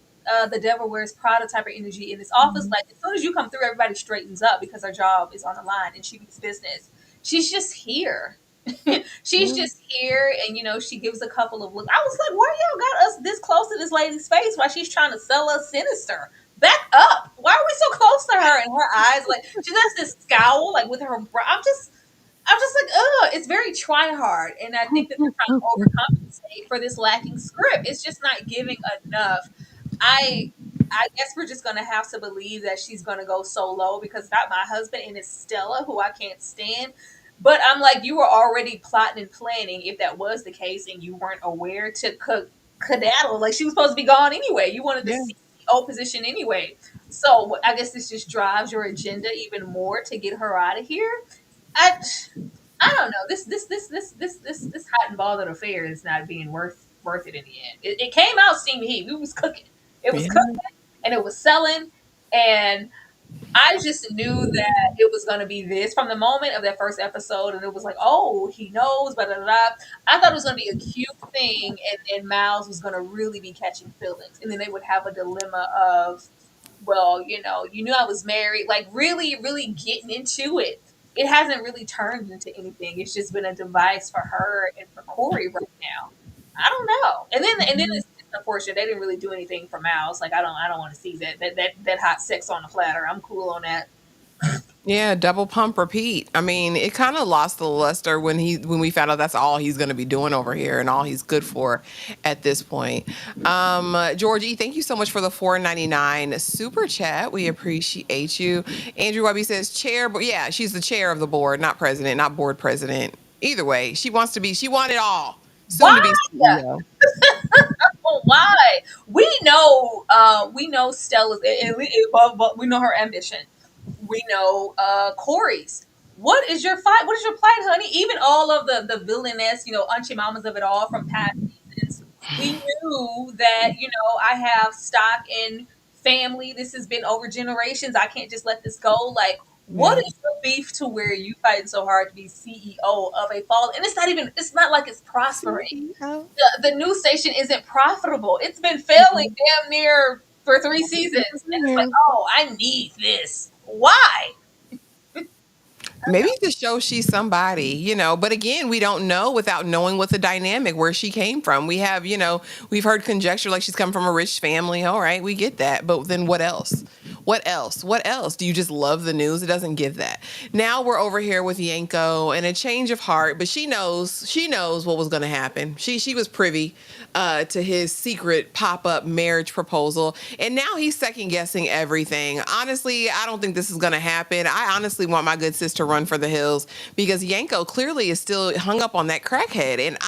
the Devil Wears Prada type of energy in this office. Like as soon as you come through, everybody straightens up because her job is on the line and she means business. She's just here. She's just here, and she gives a couple of looks. I was like, why y'all got us this close to this lady's face while she's trying to sell us Sinister? Back up! Why are we so close to her? And her eyes, like she does this scowl, like with her brow. I'm just like, ugh. It's very try hard, and I think that they're trying to overcompensate for this lacking script. It's just not giving enough. I I guess we're just gonna have to believe that she's gonna go solo because it's not my husband and it's Stella who I can't stand. But I'm like, you were already plotting and planning if that was the case and you weren't aware to Cadaddle. Like she was supposed to be gone anyway. You wanted the Yeah. CEO position anyway. So I guess this just drives your agenda even more to get her out of here. I I don't know. This hot and bothered affair is not being worth it in the end. It came out steamy heat. We was cooking. It was Yeah. cooking and it was selling and I just knew that it was going to be this from the moment of that first episode, and it was like, oh, he knows, blah, blah, blah. I thought it was going to be a cute thing, and Miles was going to really be catching feelings, and then they would have a dilemma of, well, you knew I was married, like really, really getting into it. It hasn't really turned into anything. It's just been a device for her and for Cory right now. I don't know. And then it's unfortunate they didn't really do anything for Miles. Like I don't want to see that hot sex on the platter. I'm cool on that. Yeah, double pump repeat. I mean, it kind of lost the luster when we found out that's all he's going to be doing over here and all he's good for at this point. George E, thank you so much for the 4.99 super chat. We appreciate you. Andrew Webby says chair, but yeah, she's the chair of the board, not president, not board president. Either way, she want it all. Soon Why? to be CEO. Well, why? We know Stella's but we know her ambition. We know Cory's. What is your fight? What is your plight, honey? Even all of the villainess, Auntie Mamas of it all from past seasons. We knew that, I have stock in family. This has been over generations. I can't just let this go. Like, what Yeah. is your beef to where you fighting so hard to be CEO of a fall? And it's not like it's prospering. CEO. The news station isn't profitable. It's been failing damn near for 3 seasons. And it's like, oh, I need this. Why? I don't Maybe know. to show she's somebody, but again, we don't know without knowing what the dynamic, where she came from. We have, we've heard conjecture like she's come from a rich family. All right, we get that. But then what else? What else? What else? Do you just love the news? It doesn't give that. Now we're over here with Yanko and a change of heart, but she knows what was going to happen. She was privy to his secret pop-up marriage proposal, and now he's second guessing everything. Honestly, I don't think this is going to happen. I honestly want my good sis to run for the hills because Yanko clearly is still hung up on that crackhead, and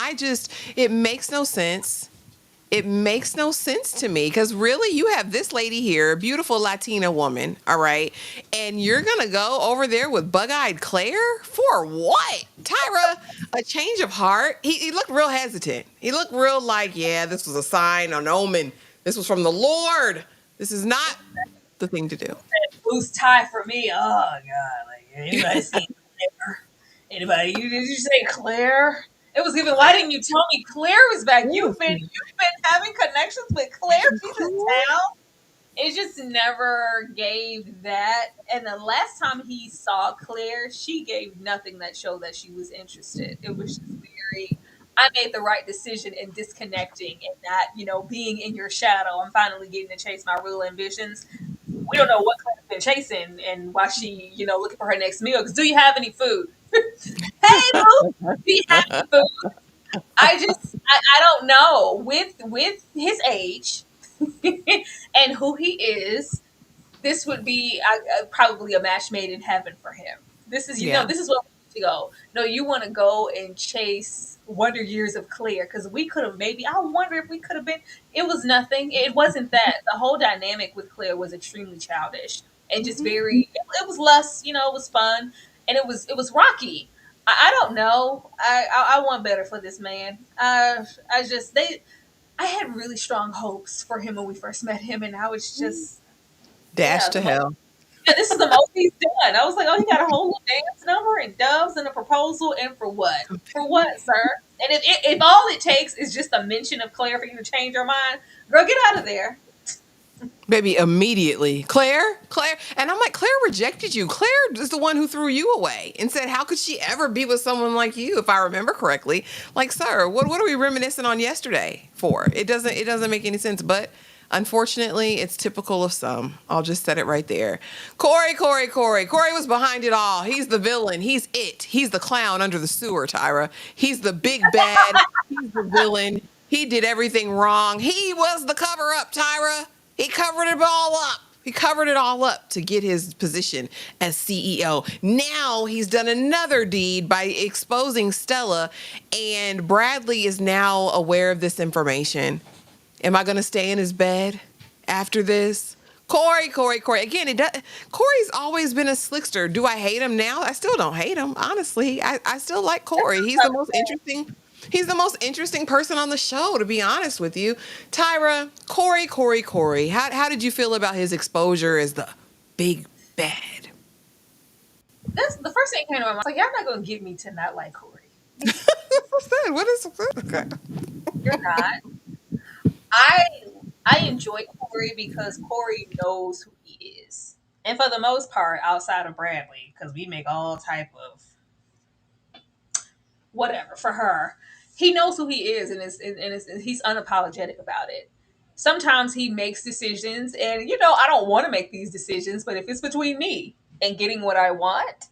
it makes no sense. It makes no sense to me because really, you have this lady here, a beautiful Latina woman, all right, and you're gonna go over there with bug-eyed Claire for what? Tyra, a change of heart. He looked real hesitant. He looked real like, yeah, this was a sign, an omen. This was from the Lord. This is not the thing to do. Loose tie for me. Oh god! Like anybody seen Claire? Anybody? Did you say Claire? It was given. Why didn't you tell me Claire was back? You've been having connections with Claire. She's in town. It just never gave that. And the last time he saw Claire, she gave nothing that showed that she was interested. It was just very. I made the right decision in disconnecting and not, being in your shadow. I'm finally getting to chase my real ambitions. We don't know what Claire's been chasing and why she, looking for her next meal. Because do you have any food? Hey, Lou, do you have any food? I don't know. With his age and who he is, this would be probably a match made in heaven for him. This is, Yeah. this is what we need to go. No, you want to go and chase Wonder Years of Claire because we could have maybe. I wonder if we could have been. It was nothing. It wasn't that. The whole dynamic with Claire was extremely childish and just Mhm. very. It was less. It was fun and it was rocky. I don't know. I want better for this man. I just they. I had really strong hopes for him when we first met him, and now it's just Dash yeah, to hell. this is the most he's done. I was like, oh, he got a whole little dance number and doves and a proposal, and for what? For what, sir? And if all it takes is just a mention of Claire for you to change your mind, girl, get out of there. Baby, immediately. Claire. And I'm like, Claire rejected you. Claire is the one who threw you away and said, how could she ever be with someone like you, if I remember correctly? Like, sir, what are we reminiscing on yesterday for? It doesn't make any sense. But unfortunately, it's typical of some. I'll just set it right there. Cory, Cory, Cory. Cory was behind it all. He's the villain. He's it. He's the clown under the sewer, Tyra. He's the big bad. He's the villain. He did everything wrong. He was the cover up, Tyra. He covered it all up. He covered it all up to get his position as CEO. Now he's done another deed by exposing Stella, and Bradley is now aware of this information. Am I going to stay in his bed after this? Cory, Cory, Cory. Again, Cory's always been a slickster. Do I hate him now? I still don't hate him. Honestly, I still like Cory. He's the most interesting. He's the most interesting person on the show, to be honest with you. Tyra, Cory, Cory, Cory. How did you feel about his exposure as the big bad? That's the first thing that came to my mind. Like, y'all not gonna get me to not like Corey. What's that? What is okay. You're not. I I enjoy Corey because Corey knows who he is, and for the most part, outside of Bradley, because we make all type of whatever for her. He knows who he is, and he's unapologetic about it. Sometimes he makes decisions, and I don't want to make these decisions, but if it's between me and getting what I want,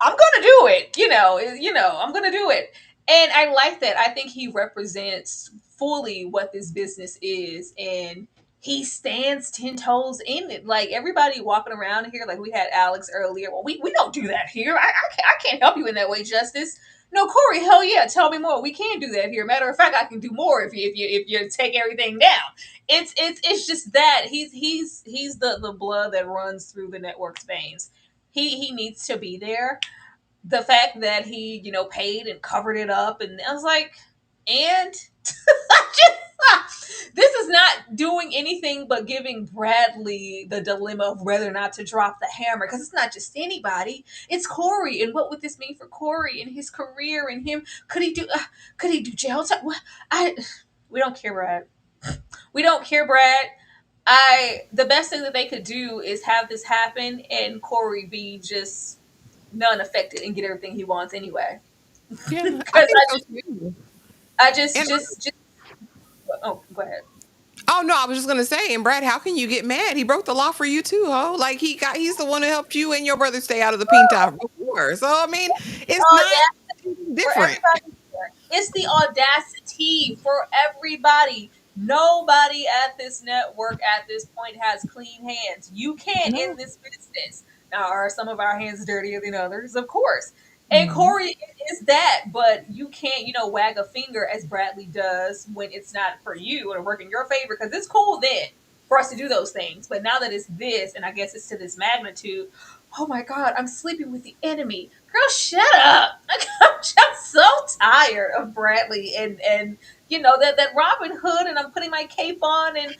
I'm gonna do it. I'm gonna do it. And I like that. I think he represents fully what this business is, and he stands 10 toes in it. Like everybody walking around here, like we had Alex earlier. Well, we don't do that here. I can't help you in that way, Justice. No, Corey, hell yeah, tell me more. We can do that here. Matter of fact, I can do more if you take everything down. It's just that he's the blood that runs through the network's veins. He needs to be there. The fact that he, paid and covered it up, and I was like, and this is not doing anything but giving Bradley the dilemma of whether or not to drop the hammer, because it's not just anybody, it's Cory. And what would this mean for Cory and his career and him? Could he do jail time? I We don't care, Brad. We don't care, Brad. The best thing that they could do is have this happen and Cory be just none affected and get everything he wants anyway. Yeah, I Because think so too. I just, And just. Oh, go ahead. oh no, I was just gonna say, and Brad, how can you get mad? He broke the law for you too, ho. Like he's the one who helped you and your brother stay out of the pink tie before. So I mean, it's not For different. everybody here. It's the audacity for everybody. Nobody at this network at this point has clean hands. You can't in No. this business. Now, are some of our hands dirtier than others? Of course. And Mhm. Cory is that, but you can't, wag a finger as Bradley does when it's not for you and work in your favor, because it's cool then for us to do those things. But now that it's this, and I guess it's to this magnitude, oh my God, I'm sleeping with the enemy. Girl, shut up. I'm just so tired of Bradley and that Robin Hood, and I'm putting my cape on, and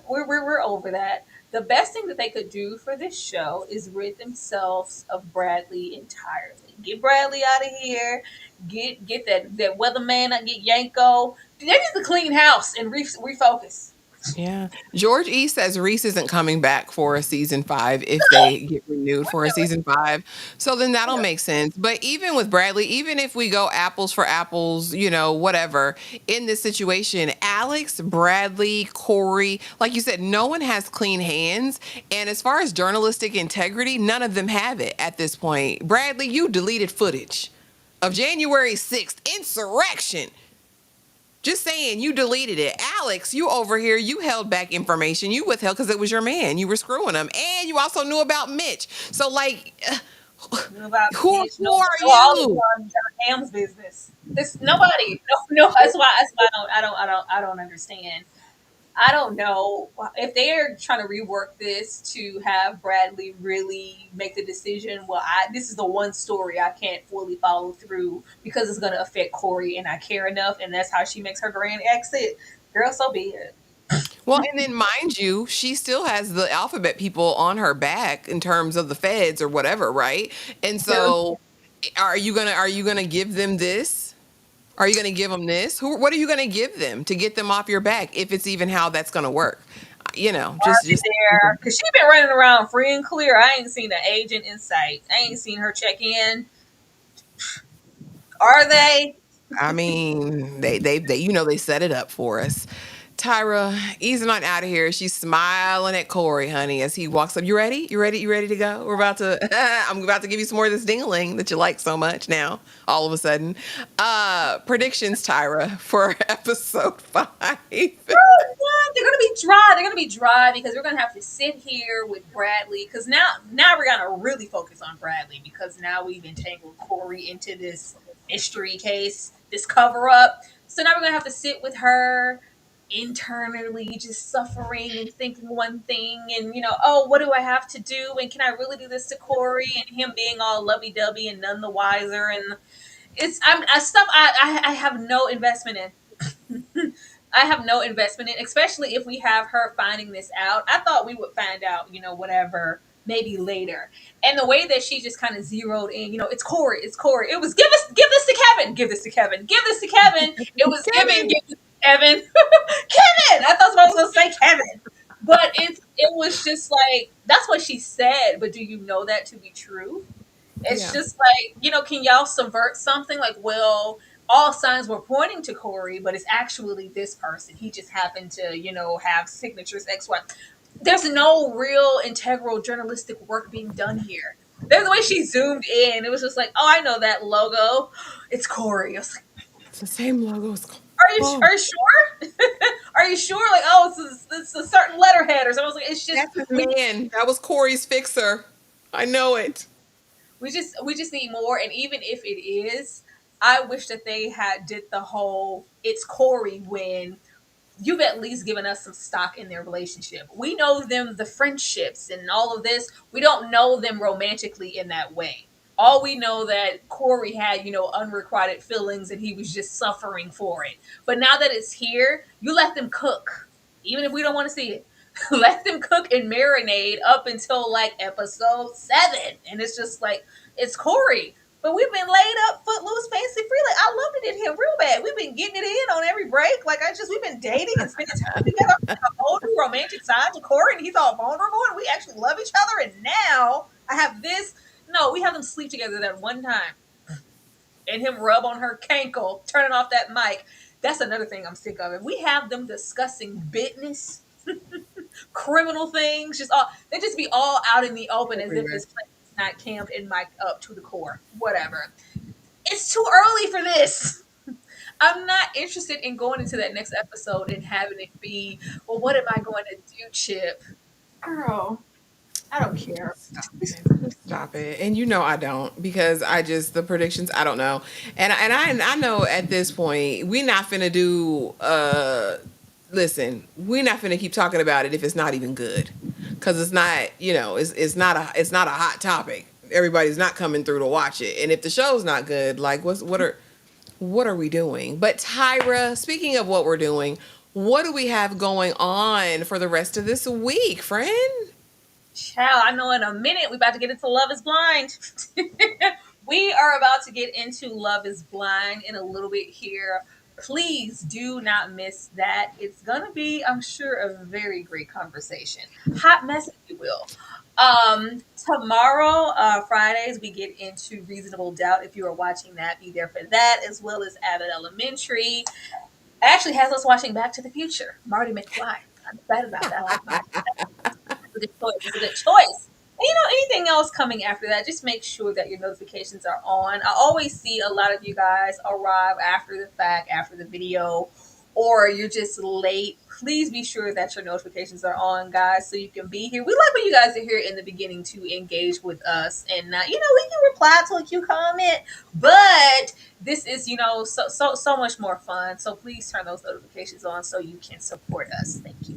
we're over that. The best thing that they could do for this show is rid themselves of Bradley entirely. Get Bradley out of here. Get that weatherman. Get Yanko. They need to clean house and refocus. Yeah. George E says Reese isn't coming back for a season 5 if they get renewed for a season 5. So then that'll make sense. But even with Bradley, even if we go apples for apples, whatever, in this situation, Alex, Bradley, Cory, like you said, no one has clean hands. And as far as journalistic integrity, none of them have it at this point. Bradley, you deleted footage of January 6th insurrection. Just saying, you deleted it. Alex, you over here, you held back information. You withheld because it was your man. You were screwing him. And you also knew about Mitch. So, like, Knew about who, Mitch. who No, are all of you? John Ham's business. This nobody. No, no. That's why I don't understand. I don't know if they are trying to rework this to have Bradley really make the decision. Well, this is the one story I can't fully follow through because it's going to affect Cory, and I care enough, and that's how she makes her grand exit. Girl, so be it. Well, and then mind you, she still has the alphabet people on her back in terms of the feds or whatever, right? And True. so, are you gonna give them this? Are you gonna give them this? What are you gonna give them to get them off your back if it's even how that's gonna work? Are they Just there? Because she been running around free and clear. I ain't seen an agent in sight. I ain't seen her check in. Are they? I mean, they set it up for us. Tyra, easing on out of here. She's smiling at Cory, honey, as he walks up. You ready? You ready? You ready to go? We're about to. I'm about to give you some more of this dingling that you like so much. Now, all of a sudden, predictions, Tyra, for episode 5. What? They're gonna be dry. They're gonna be dry because we're gonna have to sit here with Bradley. Because now we're gonna really focus on Bradley because now we've entangled Cory into this mystery case, this cover up. So now we're gonna have to sit with her internally, just suffering and thinking one thing, and oh, what do I have to do? And can I really do this to Cory? And him being all lovey dovey and none the wiser. And stuff I have no investment in. I have no investment in, especially if we have her finding this out. I thought we would find out, whatever, maybe later. And the way that she just kind of zeroed in, it's Cory, it's Cory. It was give this to Kevin, give this to Kevin, give this to Kevin. It was giving, Kevin. give this to Kevin, Kevin. I thought I was gonna say Kevin, but it was just like that's what she said. But do you know that to be true? It's Yeah. just like, can y'all subvert something? Like, well, all signs were pointing to Cory, but it's actually this person. He just happened to, have signatures X, Y. There's no real integral journalistic work being done here. There's the way she zoomed in. It was just like, oh, I know that logo. It's Cory. I was like, It's the same logo. Oh, are you sure? Are you sure? Like, oh, it's a certain letterhead or something. I was like, it's just that's his man. That was Cory's fixer. I know it. we just need more. And even if it is, I wish that they had did the whole it's Cory win you've at least given us some stock in their relationship. We know them, the friendships and all of this. We don't know them romantically in that way. All we know that Cory had, unrequited feelings and he was just suffering for it. But now that it's here, you let them cook, even if we don't want to see it. Let them cook and marinate up until like episode 7. And it's just like, it's Cory. But we've been laid up, footloose, fancy free. Like, I loved it in him real bad. We've been getting it in on every break. Like, we've been dating and spending time together. A whole new romantic side to Cory, and he's all vulnerable, and we actually love each other. And now I have this. No, we have them sleep together that one time, and him rub on her cankle, turning off that mic. That's another thing I'm sick of. If we have them discussing business, criminal things, they just be all out in the open as if this place is not camped and mic'd up to the core. Whatever. It's too early for this. I'm not interested in going into that next episode and having it be, well, what am I going to do, Chip? Girl, I don't care. Stop it. And I don't, because the predictions, I don't know. And I know at this point we not finna do listen, we're not finna keep talking about it if it's not even good. Cuz it's not, it's not a hot topic. Everybody's not coming through to watch it. And if the show's not good, like what are we doing? But Tyra, speaking of what we're doing, what do we have going on for the rest of this week, friend? Child, I know in a minute we're about to get into Love is Blind. We are about to get into Love is Blind in a little bit here. Please do not miss that. It's going to be, I'm sure, a very great conversation. Hot mess, if you will. Tomorrow, Fridays, we get into Reasonable Doubt. If you are watching that, be there for that, as well as Abbott Elementary. Actually has us watching Back to the Future. Marty McFly. I'm excited about that. I like Marty. It's a good choice. It's a good choice. And anything else coming after that, just make sure that your notifications are on. I always see a lot of you guys arrive after the fact, after the video, or you're just late. Please be sure that your notifications are on, guys, so you can be here. We like when you guys are here in the beginning to engage with us, and we can reply to a cute comment, but this is so much more fun. So please turn those notifications on so you can support us. Thank you.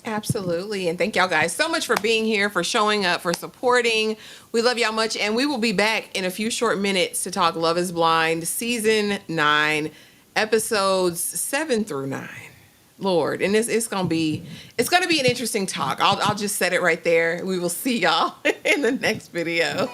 Absolutely. And thank y'all guys so much for being here, for showing up, for supporting. We love y'all much. And we will be back in a few short minutes to talk Love is Blind, season 9, episodes 7 through 9. Lord, and it's gonna be an interesting talk. I'll just set it right there. We will see y'all in the next video.